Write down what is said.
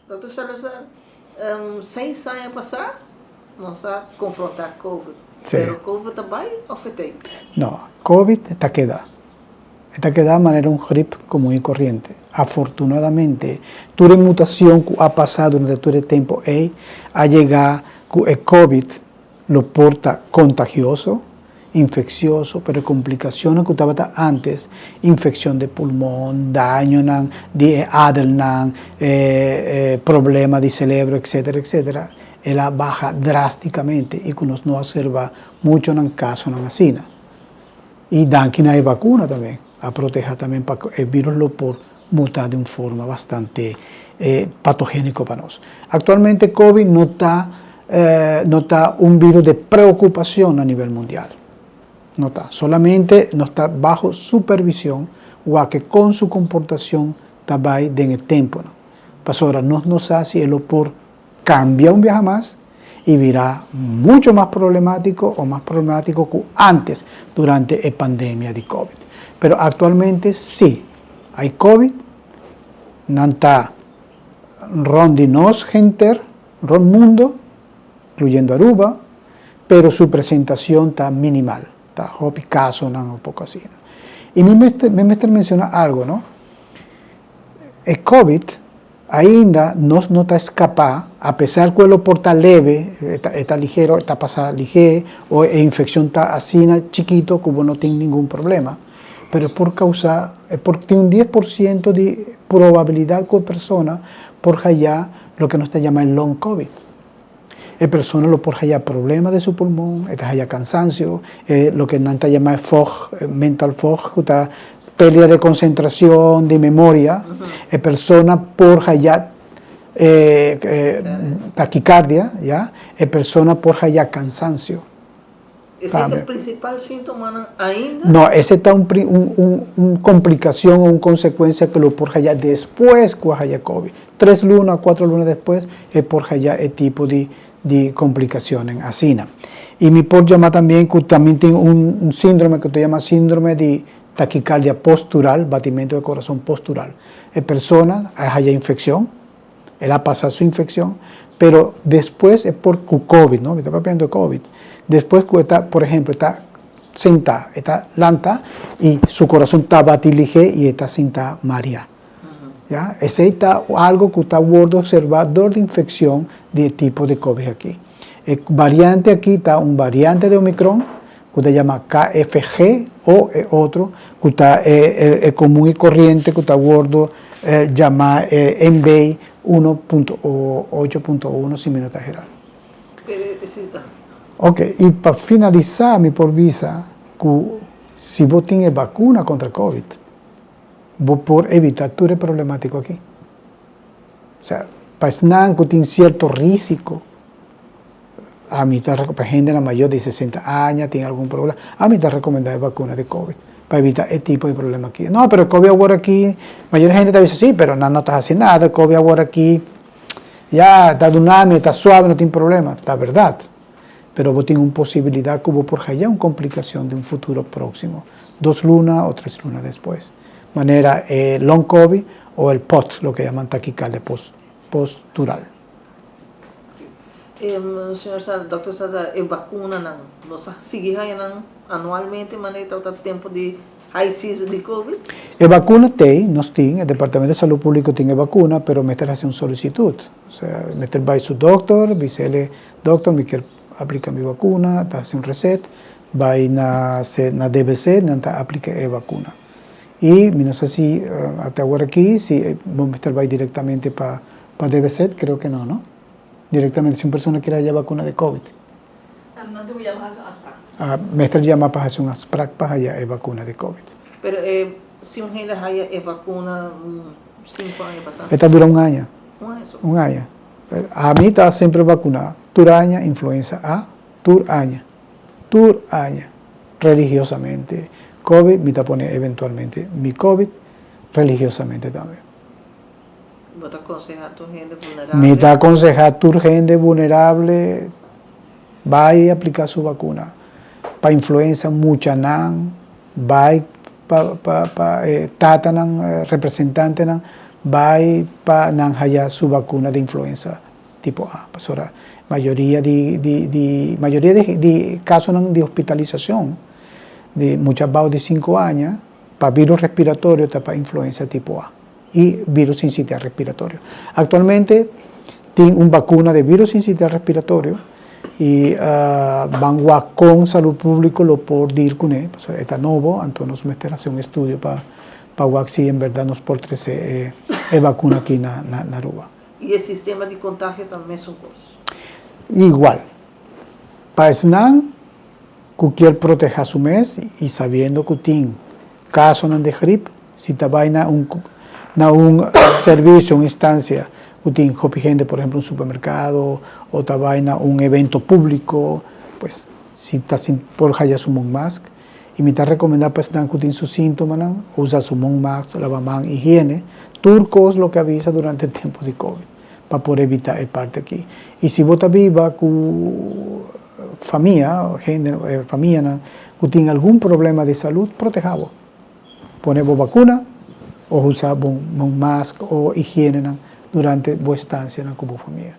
Doutor Salazar, 6 anos passados, nós a confrontar COVID. Sí. Pero COVID está bem ou fetei? No, COVID está quedado. Está quedada de manera un grip común y corriente. Afortunadamente, toda mutación que ha pasado durante todo el tiempo ha llegado que el COVID lo porta contagioso, infeccioso, pero complicaciones que estaba antes, infección de pulmón, daño de adelnan, problema de cerebro, etcétera, etcétera, ella baja drásticamente y que nos no observa mucho en el caso en la vacina. Y dan que no hay vacuna también, a proteger también para que el virus lo por mutar de una forma bastante patogénico para nosotros. Actualmente COVID no está un virus de preocupación a nivel mundial. No está, solamente no está bajo supervisión o que con su comportación está en el tiempo. ¿No? Pues ahora no sabe si el por cambia un viaje más y virá mucho más problemático o más problemático que antes durante la pandemia de COVID. Pero actualmente sí, hay COVID, no está rondi nos gente, ron mundo, incluyendo Aruba, pero su presentación está minimal, está hopi caso, no, un poco así. ¿No? Y me menciona algo, ¿no? El COVID ainda no está escapado, a pesar que lo porta leve, está ligero, está pasada ligero, o la infección está así chiquito, que no tiene ningún problema. Pero es porque tiene un 10% de probabilidad que la persona por allá lo que nos está llamando el long COVID. La persona lo por allá problemas de su pulmón, está allá cansancio, lo que nos está llamando fog, mental fog, está pérdida de concentración, de memoria, la persona por allá taquicardia, ¿ya? La persona por allá cansancio. Esse é o principal síntoma ainda? No, ese está una complicación o una consecuencia que lo por allá después que haya COVID. 3 lunas, 4 lunas después, es por allá el tipo de complicaciones así. Y me puedo llamar también que también tiene un síndrome que se llama síndrome de taquicardia postural, batimiento de corazón postural. La persona haya infección, él ha pasado su infección, pero después es por COVID, ¿no? Me está pasando COVID. Después, está, por ejemplo, está sentada, está lenta y su corazón está batilige y está sentada María. ¿Ya? Ese está algo que está gordo observador de infección de tipo de COVID aquí. El variante aquí está un variante de Omicron que se llama KFG o otro que está común y corriente que está gordo llama MBA 1.8.1 sin minuto general. Ok, y para finalizar mi por visa, si vos tienes vacuna contra COVID, vos por evitar todo el problemático aquí. O sea, para que tiene cierto riesgo, a mí está para gente mayor de 60 años, tiene algún problema, a mí está recomendada vacuna de COVID, para evitar este tipo de problema aquí. No, pero el COVID ahora aquí, mayor gente te dice, sí, pero no estás haciendo nada, el COVID ahora aquí, ya está dinámico, está suave, no tiene problema, está verdad. Pero vos tienes una posibilidad que vos por allá una complicación de un futuro próximo, 2 lunas o 3 lunas después. Manera long COVID o el POT, lo que llaman taquicardia postural. Senhor Dr. Salazar, vacuna não? Nós seguimos anualmente, mas está o tempo de high season de COVID? La vacuna nos tiene, el Departamento de Salud Pública tiene vacuna, pero meter hace una solicitud. O sea, meter va a su doctor, dice, doctor, me quiero aplicar mi vacuna, hace un reset, va a na DBC, aplica la vacuna. Y no sé si hasta ahora aquí, si Mr. va directamente para DBC, creo que no, ¿no? Directamente, si una persona quiere hacer vacuna de COVID. No te voy a hacer ASPRAC. Mr. llama para hacer un ASPRAC para hacer vacuna de COVID. Pero si una gente hace vacuna 5 años pasados. Esta dura un año. Un año. A mí está siempre vacunada. Turaña, influenza A, turaña, religiosamente. COVID, me está poniendo eventualmente mi COVID, religiosamente también. ¿Vos te aconsejas a tu gente vulnerable? Me está aconsejando a tu gente vulnerable, vaya a aplicar su vacuna. Para influenza, mucha nan, vaya para tatanan, representante nan, va para nanhaya su vacuna de influenza tipo A. Pasora, mayoría de casos de hospitalización de muchas bajo de 5 años para virus respiratorio para influenza tipo A y virus sincitial respiratorio. Actualmente tiene una vacuna de virus sincitial respiratorio y van con salud pública lo por dir con él. Está nuevo, entonces nos meter a hacer un estudio para si en verdad nos por 13 vacuna aquí en Aruba. Y el sistema de contagio también son cosas. Igual, para SNAN, cualquier proteja su mes y sabiendo que tiene caso de gripe, si te va a un servicio, una instancia, que tiene gente, por ejemplo, un supermercado, o te va a un evento público, pues si está sin por haya su mask, y me está recomendando para SNAN que tiene sus síntomas, usa su mask, lavar higiene, turcos lo que avisa durante el tiempo de COVID, para poder evitar el parte aquí. Y si vos estás viva con familia, familia que tiene algún problema de salud, protejado. Ponemos vacuna o usamos un mask o higiene durante vuestra estancia como familia.